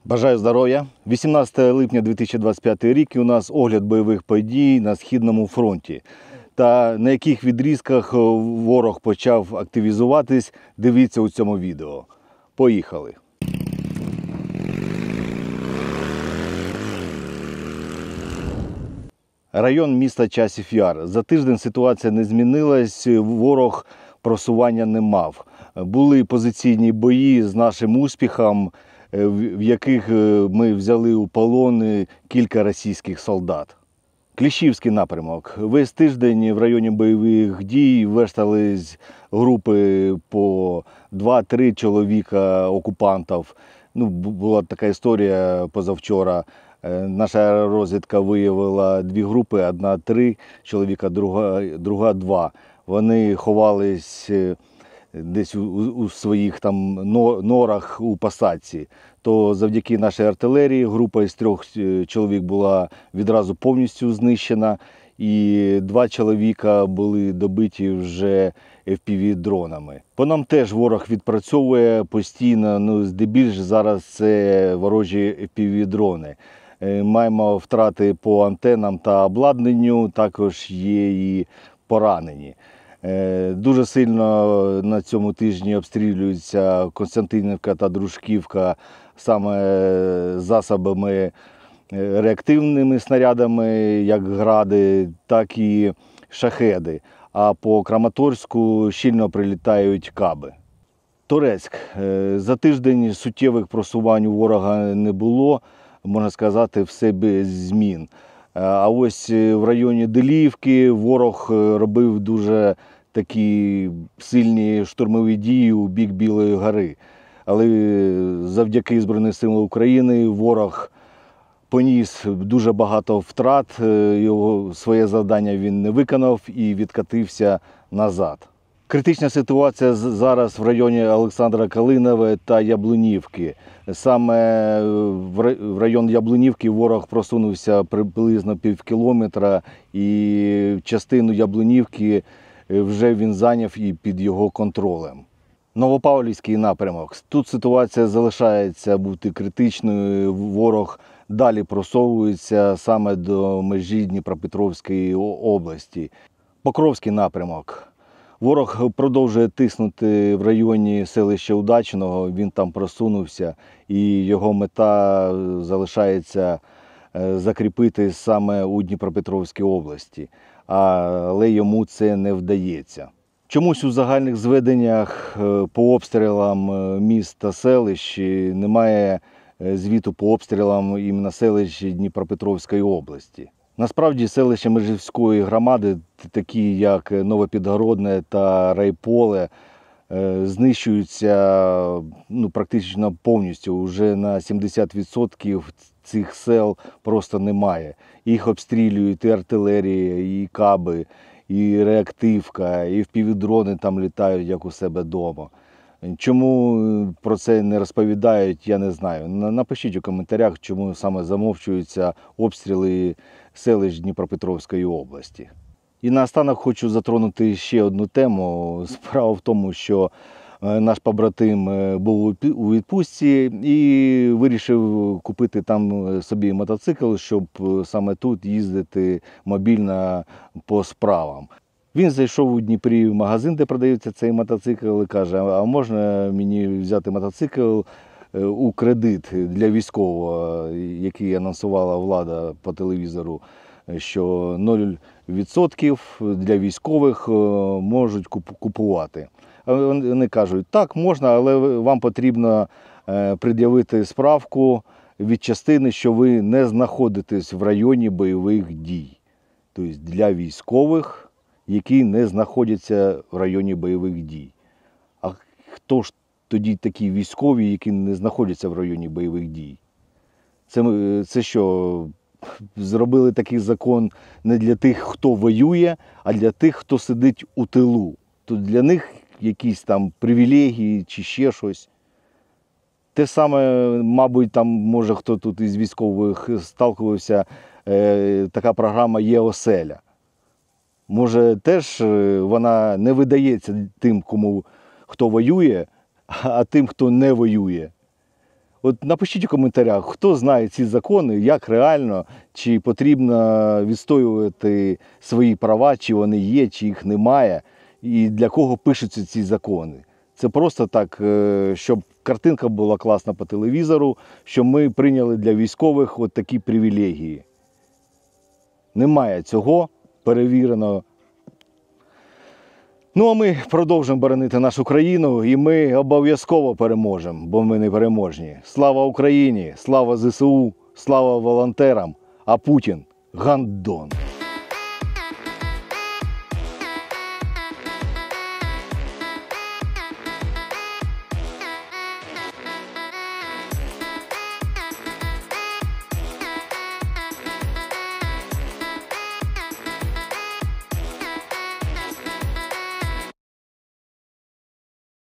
Бажаю здоров'я! 18 липня 2025 рік і у нас огляд бойових подій на Східному фронті. Та на яких відрізках ворог почав активізуватись, дивіться у цьому відео. Поїхали! Район міста Часів Яр. За тиждень ситуація не змінилась, ворог просування не мав. Були позиційні бої з нашим успіхом, в яких ми взяли у полон кілька російських солдат. Кліщівський напрямок. Весь тиждень в районі бойових дій вештались групи по 2-3 чоловіка окупантів. Була така історія позавчора. Наша розвідка виявила 2 групи, одна 3 чоловіка, друга 2. Вони ховались десь у своїх там норах у посадці. То завдяки нашій артилерії група із 3 чоловік була відразу повністю знищена, і 2 чоловіка були добиті вже FPV-дронами. По нам теж ворог відпрацьовує постійно, здебільш зараз це ворожі FPV-дрони. Маємо втрати по антенам та обладнанню, також є і поранені. Дуже сильно на цьому тижні обстрілюються Костянтинівка та Дружківка саме засобами реактивними снарядами, як гради, так і шахеди. А по Краматорську щільно прилітають каби. Торецьк. За тиждень суттєвих просувань у ворога не було, можна сказати, все без змін. А ось в районі Деліївки ворог робив дуже такі сильні штурмові дії у бік Білої гори. Але завдяки Збройним силам України ворог поніс дуже багато втрат, своє завдання він не виконав і відкотився назад. Критична ситуація зараз в районі Олександра Калинове та Яблунівки. Саме в район Яблунівки ворог просунувся приблизно пів кілометра, і частину Яблунівки вже він зайняв і під його контролем. Новопавлівський напрямок. Тут ситуація залишається бути критичною. Ворог далі просовується саме до межі Дніпропетровської області. Покровський напрямок. Ворог продовжує тиснути в районі селища Удачного, він там просунувся, і його мета залишається закріпити саме у Дніпропетровській області, але йому це не вдається. Чомусь у загальних зведеннях по обстрілам міст та селищ немає звіту по обстрілам іменно селищ Дніпропетровської області. Насправді селища Межівської громади, такі як Новопідгородне та Райполе, знищуються практично повністю. Уже на 70% цих сел просто немає. Їх обстрілюють і артилерія, і каби, і реактивка, і FPV-дрони там літають, як у себе вдома. Чому про це не розповідають, я не знаю. Напишіть у коментарях, чому саме замовчуються обстріли селищ Дніпропетровської області. І наостанок хочу затронути ще одну тему. Справа в тому, що наш побратим був у відпустці і вирішив купити там собі мотоцикл, щоб саме тут їздити мобільно по справам. Він зайшов у Дніпрі в магазин, де продається цей мотоцикл, і каже, а можна мені взяти мотоцикл у кредит для військового, який анонсувала влада по телевізору, що 0% для військових можуть купувати. Вони кажуть, так, можна, але вам потрібно пред'явити справку від частини, що ви не знаходитесь в районі бойових дій. Тобто для військових, які не знаходяться в районі бойових дій. А хто ж тоді такі військові, які не знаходяться в районі бойових дій? Це що, зробили такий закон не для тих, хто воює, а для тих, хто сидить у тилу? Тут для них якісь там привілегії чи ще щось. Те саме, мабуть, там, може, хто тут із військових сталкувався, така програма «Є-оселя». Може, теж вона не видається тим, хто воює, а тим, хто не воює. От напишіть у коментарях, хто знає ці закони, як реально, чи потрібно відстоювати свої права, чи вони є, чи їх немає, і для кого пишуться ці закони. Це просто так, щоб картинка була класна по телевізору, що ми прийняли для військових от такі привілегії. Немає цього, перевірено. Ну, а ми продовжимо боронити нашу країну, і ми обов'язково переможемо, бо ми непереможні. Слава Україні, слава ЗСУ, слава волонтерам, а Путін – гандон.